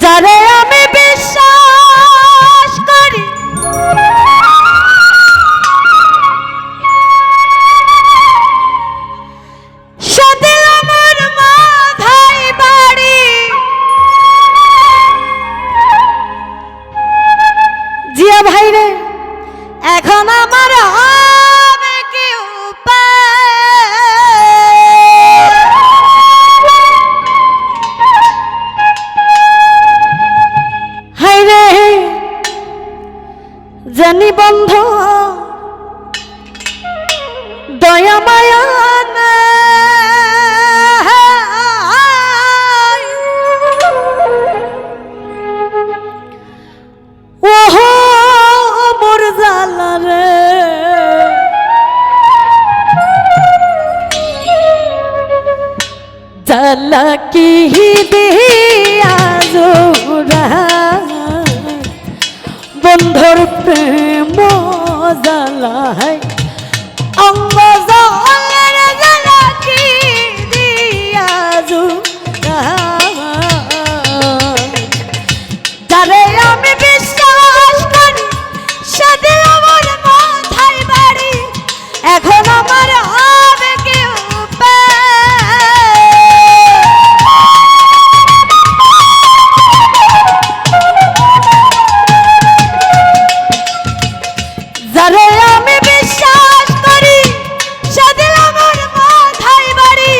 যারে আমি বিশ্বাস করি সে দিল আমার মাথায় বাড়ি। জিয়া ভাই রে এখন আমার হবে কি হাই রে জানি বন্ধ দয়া মায়া ওহো মোর জালা রে জালা কি দিয়া জোড়া বন্ধুর প্রেম জালায় অঙ্গ জলের জালা কি দিয়া জোড়া যারে আমি বিশ্বাস করি সে দিল আমার মাথায় বাড়ি। এখন আমার হবে কি যারে আমি বিশ্বাস করি সে দিল আমার মাথায় বাড়ি।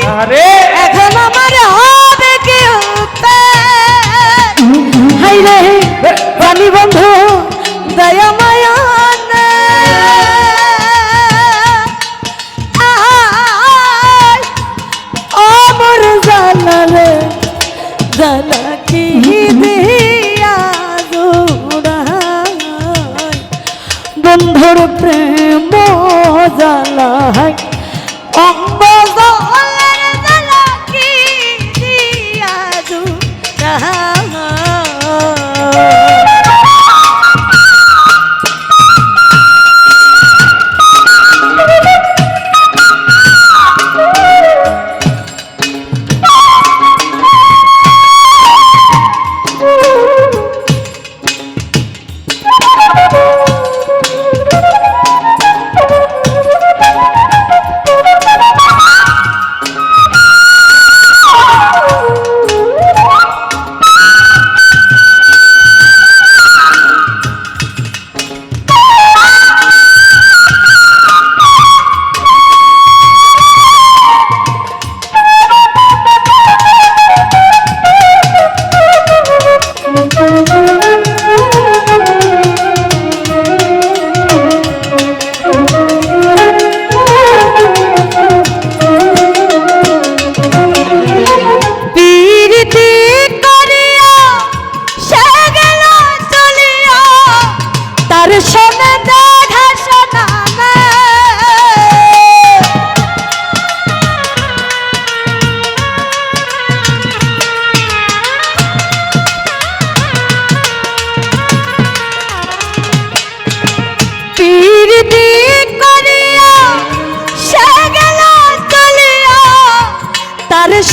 এখন আমার হবে কি হাই রে জানি বন্ধু দয়া মায়া আমার জালা রে জালা কি দিয়া জোড়ায় বন্ধুর প্রেম জালায় অঙ্গ জলের জালা কি দিয়া জোড়ায়।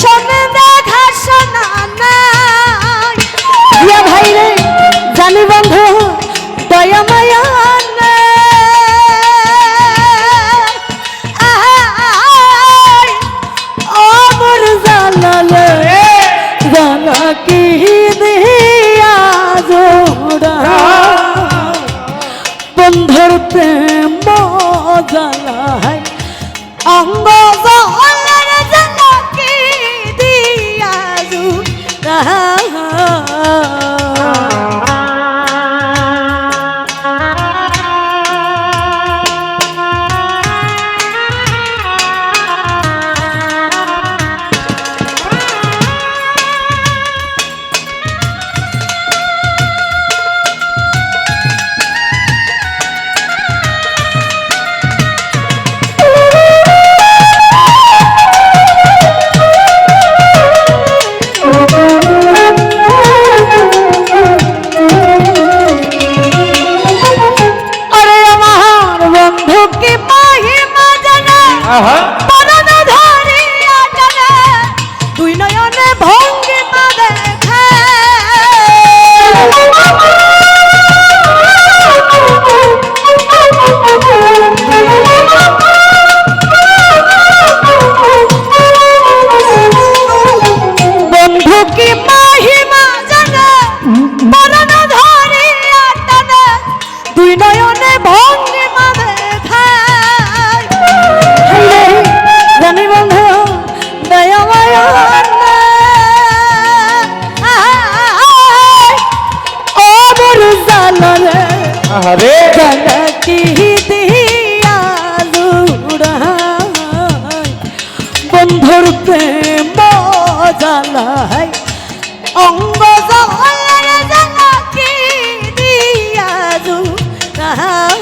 সনে দেখা শোনা নাই জিয়া ভাই রে জানি বন্ধু দয়া মায়া আমার জালা রে জালা কি দিয়া জোড়া বন্ধুর প্রেম জালায় অঙ্গ জলের জালা কি দিয়া জোড়া। নয়নে ভঙ্গিমা দেখায় জানি বন্ধু দয়া মায়া ও মোর জালালে আরে জালা কি দিয়া জুড়ায় বন্ধুর প্রেম জালায় অঙ্গ জলের জালা কি দিয়া জুড়ায়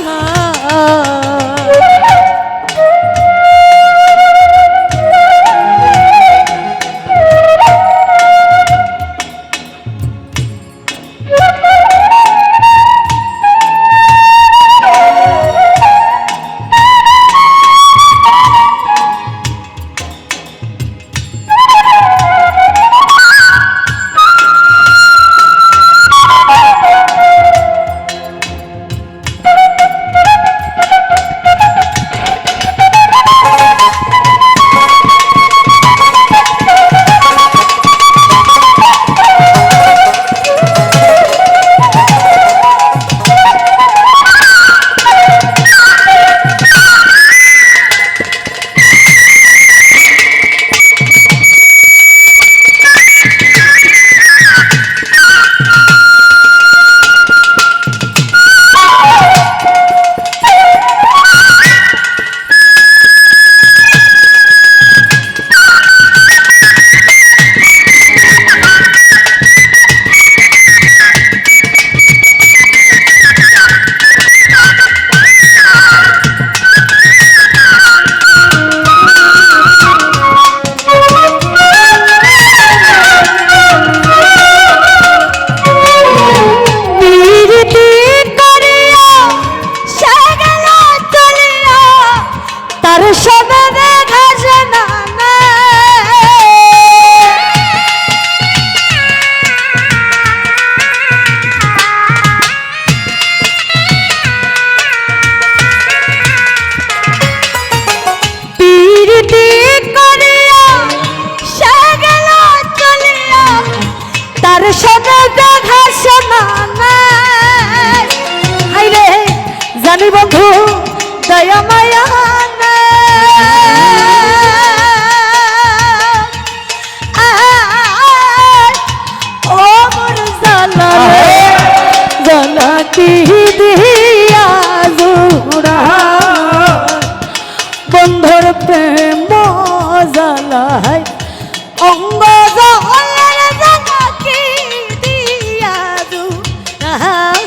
জানি বন্ধু দয়া মায়া ও মোর জালালে জালা কি দিয়া জুড়ায় বন্ধুর প্রেম জালায় অঙ্গ জলের জালা কি দিয়া জুড়ায়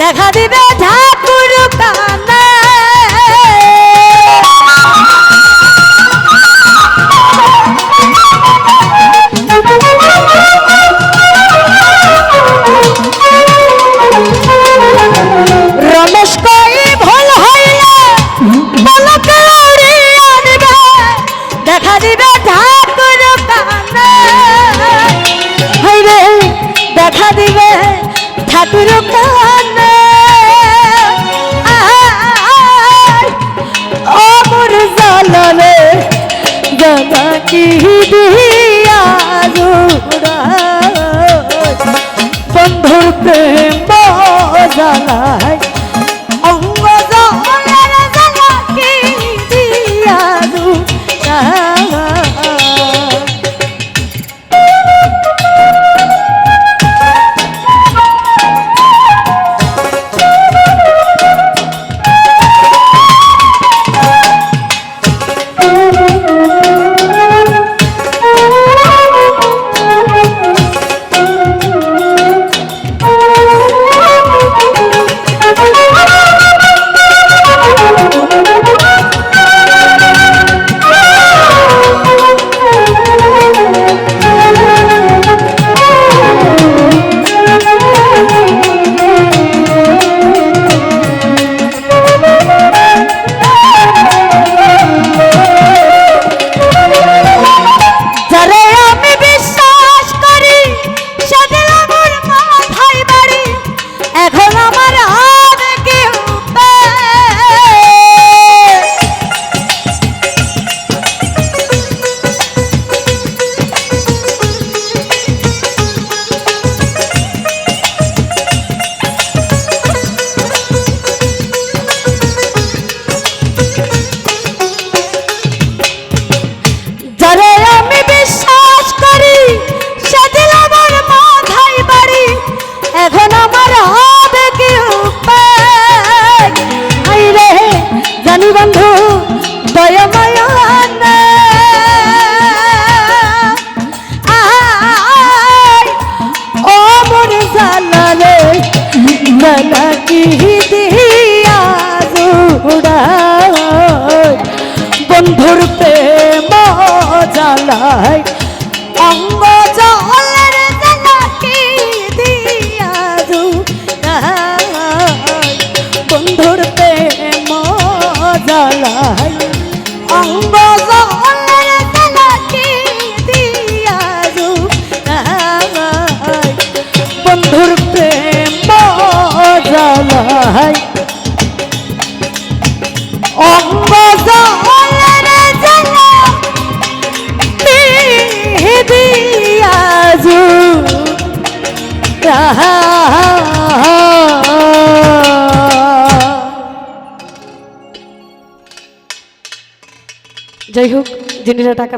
দেখা দিবে ঠাকুর কানে রমেশ কই ভুল হইলে বলকে উড়িয়ে আনবে দেখা দিবে ঠাকুর কানে হইরে দেখা দিবে ঠাকুর কানে জালালে জালা কি দিয়া জুড়ায় বন্ধুর প্রেম জালায় অঙ্গ জলের জালা কি দিয়া জুড়ায় যাই হোক জিনিসটা টাকা